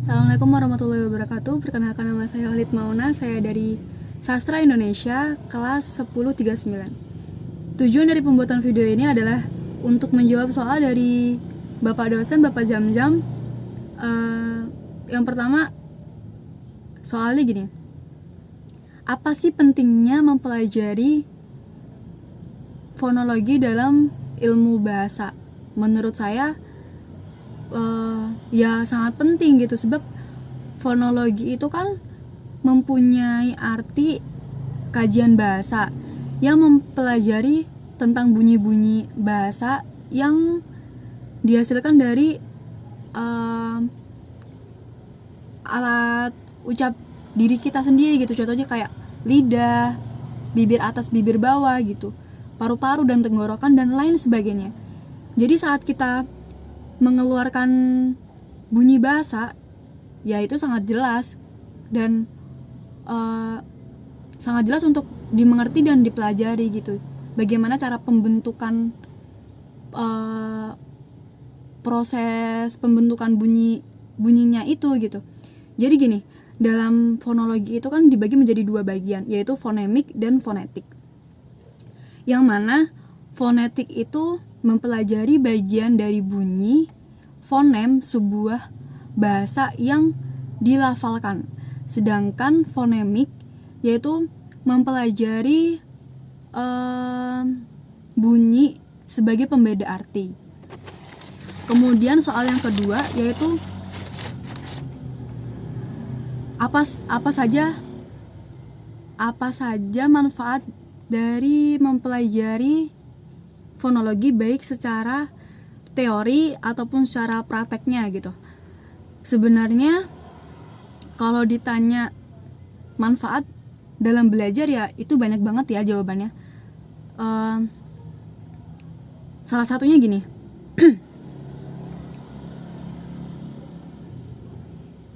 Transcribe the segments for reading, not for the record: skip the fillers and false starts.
Assalamualaikum warahmatullahi wabarakatuh. Perkenalkan, nama saya Khalid Mauna. Saya dari Sastra Indonesia, kelas 1039. Tujuan dari pembuatan video ini adalah untuk menjawab soal dari Bapak dosen, Bapak Zamzam. Yang pertama, soalnya gini. Apa sih pentingnya mempelajari fonologi dalam ilmu bahasa? Menurut saya, ya sangat penting gitu, sebab fonologi itu kan mempunyai arti kajian bahasa yang mempelajari tentang bunyi-bunyi bahasa yang dihasilkan dari alat ucap diri kita sendiri gitu. Contohnya kayak lidah, bibir atas, bibir bawah gitu, paru-paru dan tenggorokan dan lain sebagainya. Jadi saat kita mengeluarkan bunyi bahasa, ya itu sangat jelas dan sangat jelas untuk dimengerti dan dipelajari gitu. Bagaimana cara pembentukan proses pembentukan bunyinya itu gitu. Jadi gini, dalam fonologi itu kan dibagi menjadi dua bagian, yaitu fonemik dan fonetik. Yang mana fonetik itu mempelajari bagian dari bunyi fonem sebuah bahasa yang dilafalkan. Sedangkan fonemik yaitu mempelajari bunyi sebagai pembeda arti. Kemudian soal yang kedua yaitu apa saja manfaat dari mempelajari fonologi, baik secara teori ataupun secara prakteknya gitu. Sebenarnya kalau ditanya manfaat dalam belajar, ya itu banyak banget ya jawabannya. Salah satunya gini.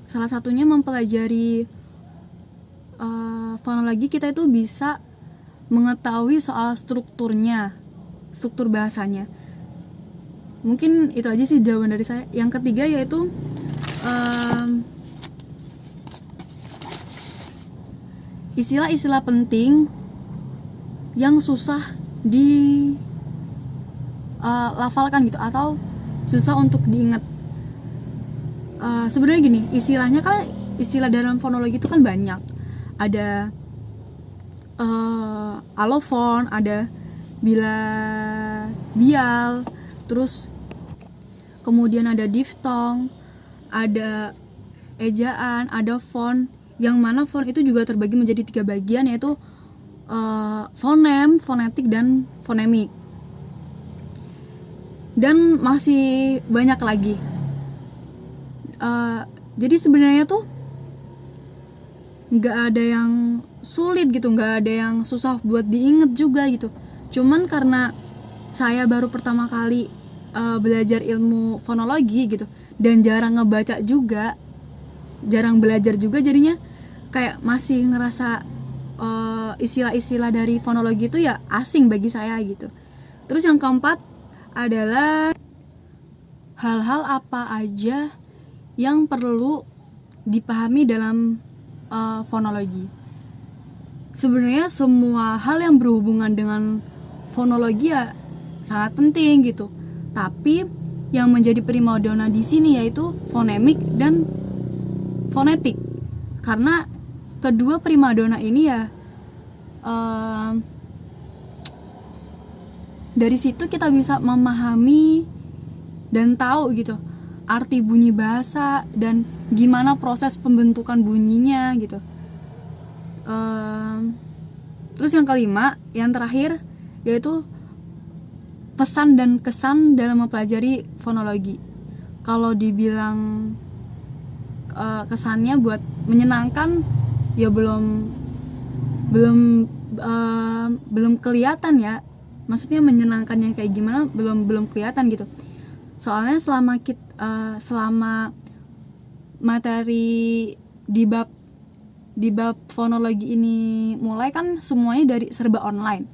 Salah satunya mempelajari fonologi, kita itu bisa mengetahui soal struktur bahasanya. Mungkin itu aja sih jawaban dari saya. Yang ketiga yaitu istilah-istilah penting yang susah dilafalkan gitu, atau susah untuk diingat. Sebenarnya gini, istilahnya kan, istilah dalam fonologi itu kan banyak. Ada alofon, ada bial, terus kemudian ada diftong, ada ejaan, ada fon. Yang mana fon itu juga terbagi menjadi 3 bagian, yaitu fonem, fonetik, dan fonemik. Dan masih banyak lagi. Jadi sebenarnya tuh nggak ada yang sulit gitu, nggak ada yang susah buat diinget juga gitu. Cuman karena saya baru pertama kali belajar ilmu fonologi gitu, dan jarang ngebaca juga, jarang belajar juga, jadinya kayak masih ngerasa istilah-istilah dari fonologi itu ya asing bagi saya gitu. Terus yang keempat adalah hal-hal apa aja yang perlu dipahami dalam fonologi. Sebenarnya semua hal yang berhubungan dengan fonologi ya sangat penting gitu. Tapi yang menjadi primadona di sini yaitu fonemik dan fonetik. Karena kedua primadona ini ya dari situ kita bisa memahami dan tahu gitu arti bunyi bahasa dan gimana proses pembentukan bunyinya gitu. Terus yang kelima, yang terakhir, yaitu pesan dan kesan dalam mempelajari fonologi. Kalau dibilang kesannya buat menyenangkan, ya belum kelihatan ya. Maksudnya menyenangkan yang kayak gimana belum kelihatan gitu. Soalnya selama materi di bab fonologi ini mulai kan semuanya dari serba online.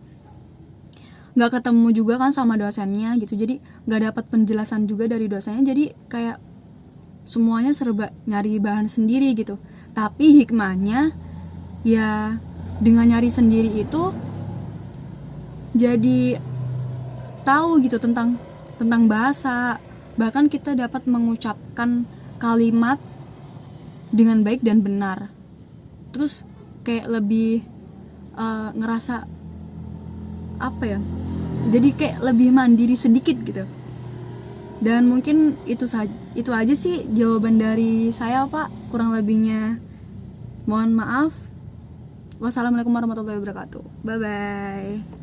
nggak ketemu juga kan sama dosennya gitu, jadi nggak dapat penjelasan juga dari dosennya, jadi kayak semuanya serba nyari bahan sendiri gitu. Tapi hikmahnya ya dengan nyari sendiri itu jadi tahu gitu tentang bahasa, bahkan kita dapat mengucapkan kalimat dengan baik dan benar. Terus kayak lebih ngerasa apa ya, jadi kayak lebih mandiri sedikit gitu. Dan mungkin itu aja sih jawaban dari saya, Pak. Kurang lebihnya mohon maaf. Wassalamualaikum warahmatullahi wabarakatuh. Bye bye.